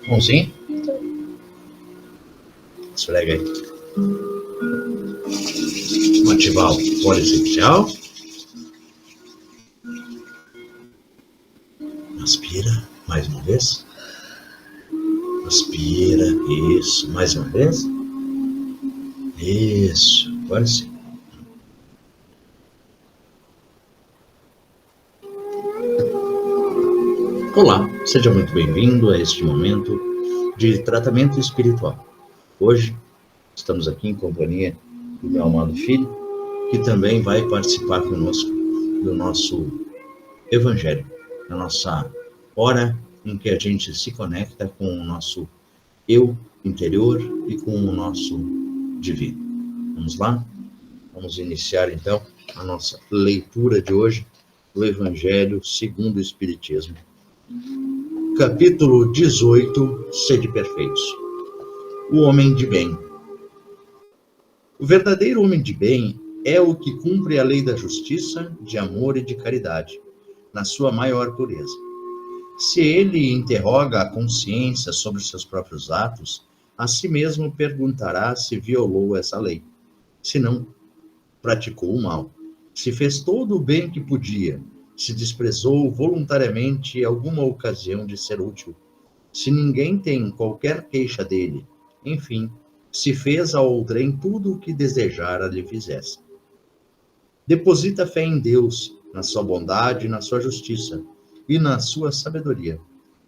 Mãozinha. Esfrega aí. Vamos ativar o óleo essencial. Aspira, mais uma vez. Aspira, isso, mais uma vez. Isso, agora sim. Olá, seja muito bem-vindo a este momento de tratamento espiritual. Hoje estamos aqui em companhia do meu amado filho, que também vai participar conosco do nosso evangelho, na nossa hora em que a gente se conecta com o nosso eu interior e com o nosso divino. Vamos lá? Vamos iniciar então a nossa leitura de hoje do Evangelho segundo o Espiritismo. Capítulo 18, Sede Perfeitos. O homem de bem. O verdadeiro homem de bem é o que cumpre a lei da justiça, de amor e de caridade, na sua maior pureza. Se ele interroga a consciência sobre seus próprios atos, a si mesmo perguntará se violou essa lei, se não praticou o mal, se fez todo o bem que podia, se desprezou voluntariamente alguma ocasião de ser útil, se ninguém tem qualquer queixa dele, enfim, se fez a outrem tudo o que desejara lhe fizesse. Deposita fé em Deus, na sua bondade, na sua justiça e na sua sabedoria.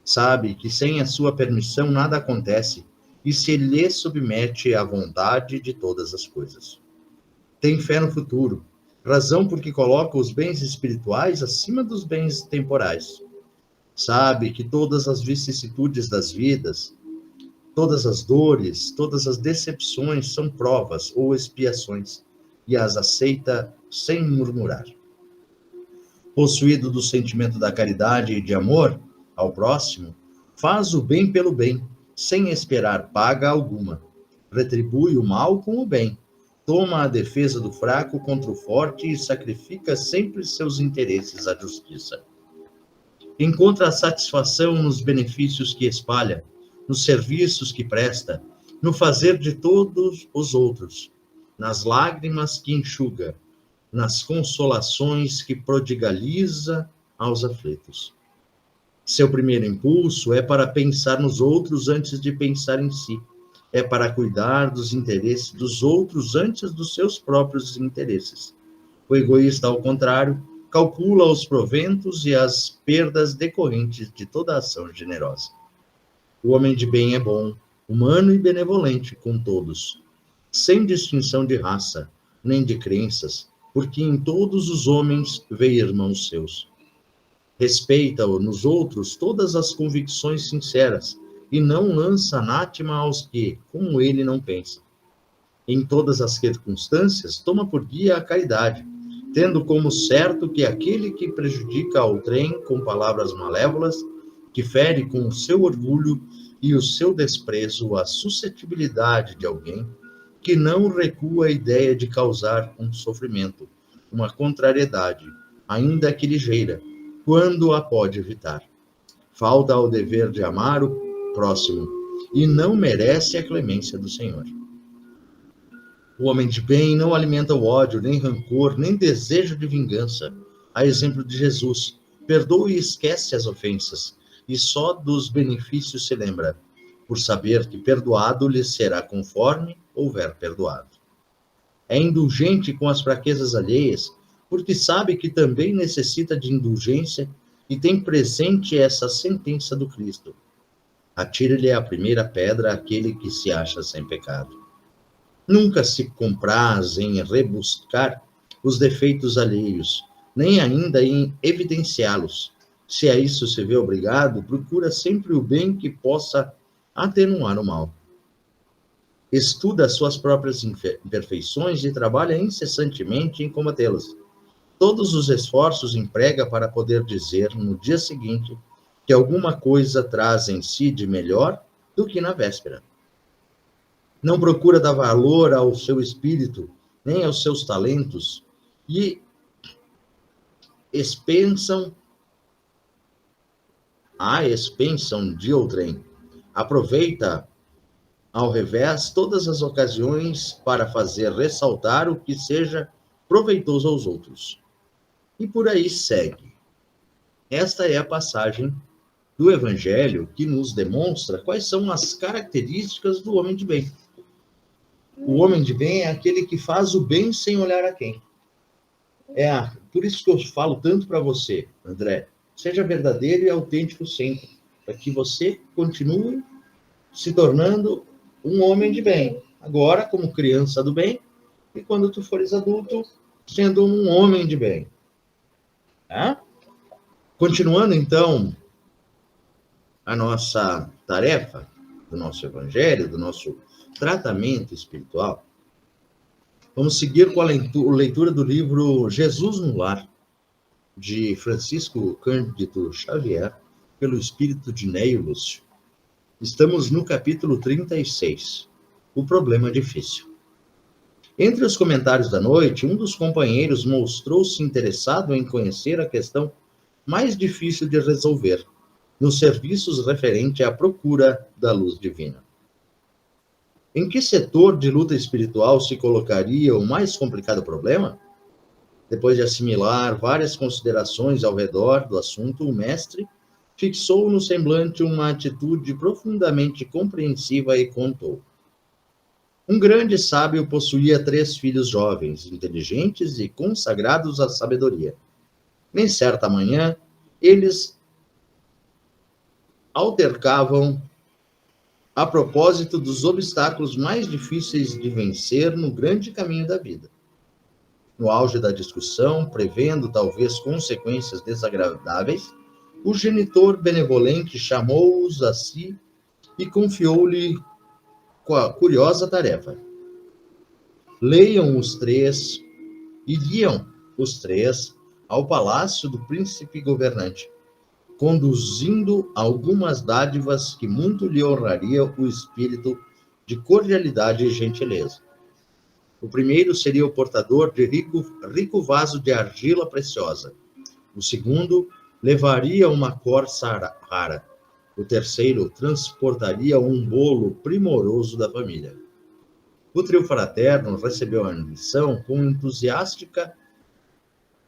Sabe que sem a sua permissão nada acontece e se lhe submete à vontade de todas as coisas. Tem fé no futuro, razão porque coloca os bens espirituais acima dos bens temporais. Sabe que todas as vicissitudes das vidas, todas as dores, todas as decepções são provas ou expiações, e as aceita sem murmurar. Possuído do sentimento da caridade e de amor ao próximo, faz o bem pelo bem, sem esperar paga alguma. Retribui o mal com o bem. Toma a defesa do fraco contra o forte e sacrifica sempre seus interesses à justiça. Encontra a satisfação nos benefícios que espalha, nos serviços que presta, no fazer de todos os outros, nas lágrimas que enxuga, nas consolações que prodigaliza aos aflitos. Seu primeiro impulso é para pensar nos outros antes de pensar em si. É para cuidar dos interesses dos outros antes dos seus próprios interesses. O egoísta, ao contrário, calcula os proventos e as perdas decorrentes de toda ação generosa. O homem de bem é bom, humano e benevolente com todos, sem distinção de raça, nem de crenças, porque em todos os homens vê irmãos seus. Respeita nos outros todas as convicções sinceras e não lança anátema aos que, como ele, não pensam. Em todas as circunstâncias, toma por guia a caridade, tendo como certo que aquele que prejudica outrem com palavras malévolas, que fere com o seu orgulho e o seu desprezo a suscetibilidade de alguém, que não recua a ideia de causar um sofrimento, uma contrariedade, ainda que ligeira, quando a pode evitar. Falta ao dever de amar o próximo e não merece a clemência do Senhor. O homem de bem não alimenta o ódio, nem rancor, nem desejo de vingança. A exemplo de Jesus, perdoa e esquece as ofensas, e só dos benefícios se lembra, por saber que perdoado lhe será conforme houver perdoado. É indulgente com as fraquezas alheias, porque sabe que também necessita de indulgência e tem presente essa sentença do Cristo. Atire-lhe a primeira pedra àquele que se acha sem pecado. Nunca se compraz em rebuscar os defeitos alheios, nem ainda em evidenciá-los. Se a isso se vê obrigado, procura sempre o bem que possa atenuar o mal. Estuda as suas próprias imperfeições e trabalha incessantemente em combatê-las. Todos os esforços emprega para poder dizer, no dia seguinte, que alguma coisa traz em si de melhor do que na véspera. Não procura dar valor ao seu espírito, nem aos seus talentos, e expensam de outrem. Aproveita, ao revés, todas as ocasiões para fazer ressaltar o que seja proveitoso aos outros. E por aí segue. Esta é a passagem do Evangelho que nos demonstra quais são as características do homem de bem. O homem de bem é aquele que faz o bem sem olhar a quem. Por isso que eu falo tanto para você, André. Seja verdadeiro e autêntico sempre, para que você continue se tornando um homem de bem. Agora, como criança do bem, e quando tu fores adulto, sendo um homem de bem. Tá? Continuando, então, a nossa tarefa, do nosso evangelho, do nosso tratamento espiritual, vamos seguir com a leitura do livro Jesus no Lar, de Francisco Cândido Xavier, pelo espírito de Neio Lúcio. Estamos no capítulo 36, o problema difícil. Entre os comentários da noite, um dos companheiros mostrou-se interessado em conhecer a questão mais difícil de resolver, nos serviços referente à procura da luz divina. Em que setor de luta espiritual se colocaria o mais complicado problema? Depois de assimilar várias considerações ao redor do assunto, o mestre fixou no semblante uma atitude profundamente compreensiva e contou. Um grande sábio possuía 3 filhos jovens, inteligentes e consagrados à sabedoria. Em certa manhã, eles altercavam a propósito dos obstáculos mais difíceis de vencer no grande caminho da vida. No auge da discussão, prevendo talvez consequências desagradáveis, o genitor benevolente chamou-os a si e confiou-lhe a curiosa tarefa. Iriam os três ao palácio do príncipe governante, conduzindo algumas dádivas que muito lhe honraria o espírito de cordialidade e gentileza. O primeiro seria o portador de rico vaso de argila preciosa. O segundo levaria uma corça rara. O terceiro transportaria um bolo primoroso da família. O trio fraterno recebeu a missão com entusiástica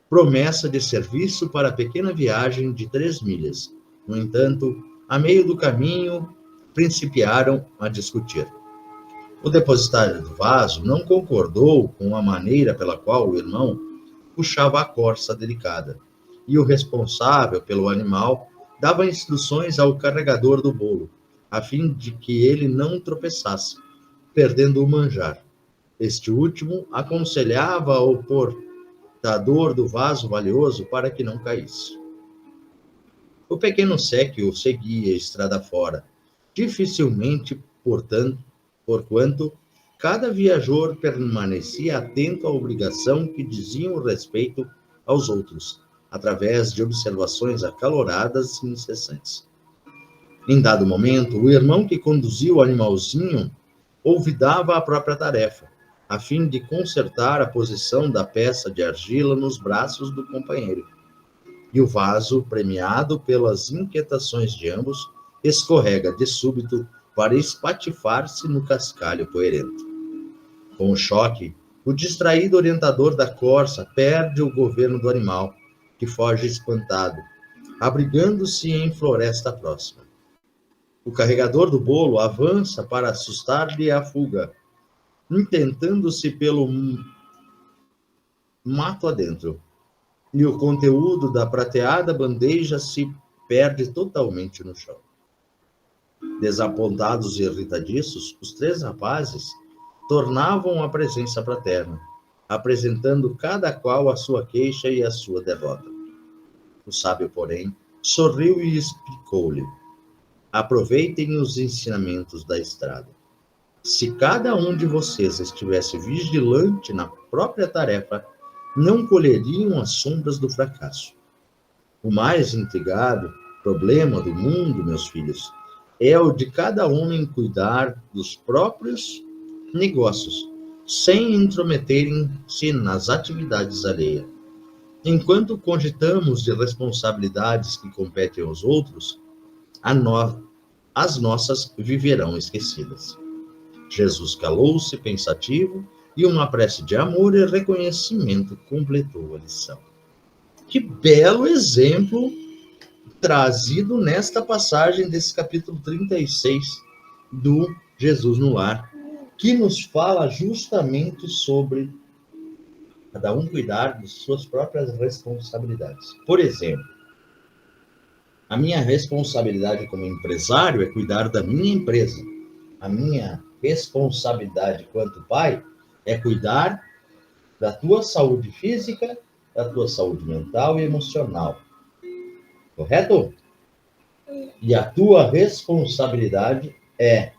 promessa de serviço para a pequena viagem de 3 milhas. No entanto, a meio do caminho, principiaram a discutir. O depositário do vaso não concordou com a maneira pela qual o irmão puxava a corça delicada, e o responsável pelo animal dava instruções ao carregador do bolo, a fim de que ele não tropeçasse, perdendo o manjar. Este último aconselhava ao portador do vaso valioso para que não caísse. O pequeno séquio seguia estrada fora, dificilmente, porquanto cada viajor permanecia atento à obrigação que diziam respeito aos outros, através de observações acaloradas e incessantes. Em dado momento, o irmão que conduzia o animalzinho olvidava a própria tarefa, a fim de consertar a posição da peça de argila nos braços do companheiro. E o vaso, premiado pelas inquietações de ambos, escorrega de súbito para espatifar-se no cascalho poeirento. Com o choque, o distraído orientador da corça perde o governo do animal, que foge espantado, abrigando-se em floresta próxima. O carregador do bolo avança para assustar-lhe a fuga, intentando-se pelo mato adentro, e o conteúdo da prateada bandeja se perde totalmente no chão. Desapontados e irritadiços, os 3 rapazes tornavam a presença fraterna, apresentando cada qual a sua queixa e a sua derrota. O sábio, porém, sorriu e explicou-lhe: aproveitem os ensinamentos da estrada. Se cada um de vocês estivesse vigilante na própria tarefa, não colheriam as sombras do fracasso. O mais intrigado problema do mundo, meus filhos, é o de cada homem cuidar dos próprios negócios, sem intrometerem-se nas atividades alheias. Enquanto cogitamos de responsabilidades que competem aos outros, a as nossas viverão esquecidas. Jesus calou-se pensativo e uma prece de amor e reconhecimento completou a lição. Que belo exemplo trazido nesta passagem desse capítulo 36 do Jesus no Lar, que nos fala justamente sobre cada um cuidar de suas próprias responsabilidades. Por exemplo, a minha responsabilidade como empresário é cuidar da minha empresa. A minha responsabilidade quanto pai é cuidar da tua saúde física, da tua saúde mental e emocional. Correto? E a tua responsabilidade é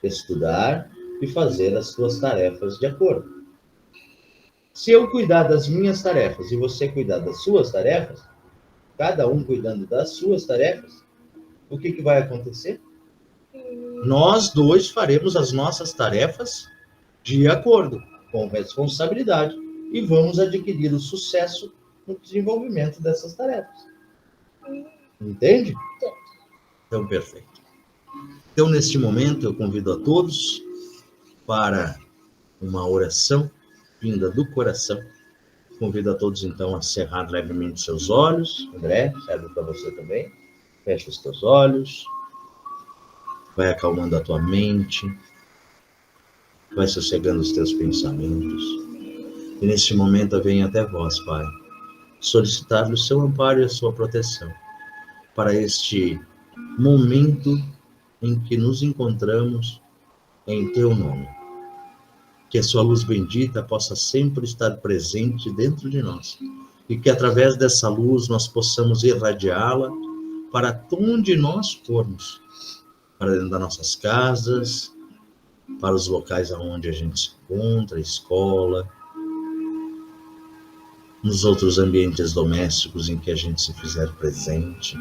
estudar e fazer as tuas tarefas de acordo. Se eu cuidar das minhas tarefas e você cuidar das suas tarefas, cada um cuidando das suas tarefas, o que vai acontecer? Nós dois faremos as nossas tarefas de acordo, com responsabilidade, e vamos adquirir o sucesso no desenvolvimento dessas tarefas. Entende? Então, perfeito. Então, neste momento, eu convido a todos para uma oração vinda do coração. Convido a todos, então, a cerrar levemente seus olhos. André, serve para você também. Fecha os teus olhos. Vai acalmando a tua mente. Vai sossegando os teus pensamentos. E neste momento, eu venho até vós, Pai, solicitar o seu amparo e a sua proteção para este momento em que nos encontramos em teu nome. Que a sua luz bendita possa sempre estar presente dentro de nós e que através dessa luz nós possamos irradiá-la para onde nós formos, para dentro das nossas casas, para os locais onde a gente se encontra, escola, nos outros ambientes domésticos em que a gente se fizer presente.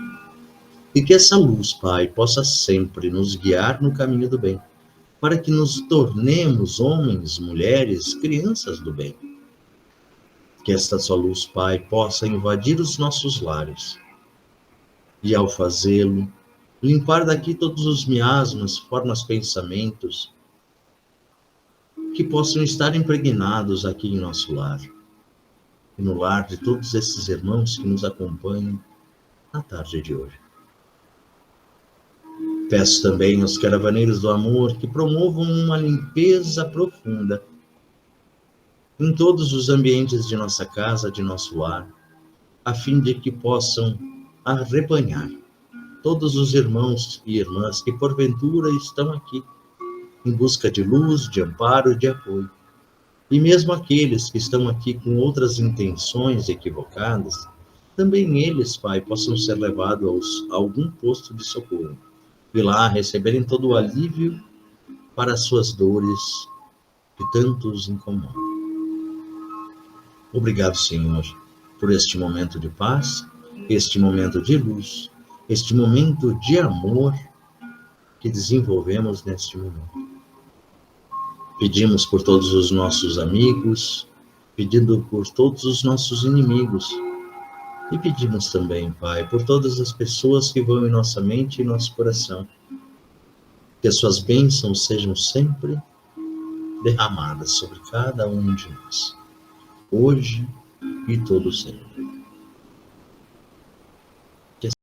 E que essa luz, Pai, possa sempre nos guiar no caminho do bem, para que nos tornemos homens, mulheres, crianças do bem. Que esta sua luz, Pai, possa invadir os nossos lares e, ao fazê-lo, limpar daqui todos os miasmas, formas, pensamentos que possam estar impregnados aqui em nosso lar e no lar de todos esses irmãos que nos acompanham na tarde de hoje. Peço também aos caravaneiros do amor que promovam uma limpeza profunda em todos os ambientes de nossa casa, de nosso lar, a fim de que possam arrebanhar todos os irmãos e irmãs que porventura estão aqui em busca de luz, de amparo, de apoio. E mesmo aqueles que estão aqui com outras intenções equivocadas, também eles, Pai, possam ser levados a algum posto de socorro e lá receberem todo o alívio para as suas dores que tanto os incomodam. Obrigado, Senhor, por este momento de paz, este momento de luz, este momento de amor que desenvolvemos neste momento. Pedimos por todos os nossos amigos, pedindo por todos os nossos inimigos, e pedimos também, Pai, por todas as pessoas que vão em nossa mente e nosso coração, que as suas bênçãos sejam sempre derramadas sobre cada um de nós, hoje e todo sempre.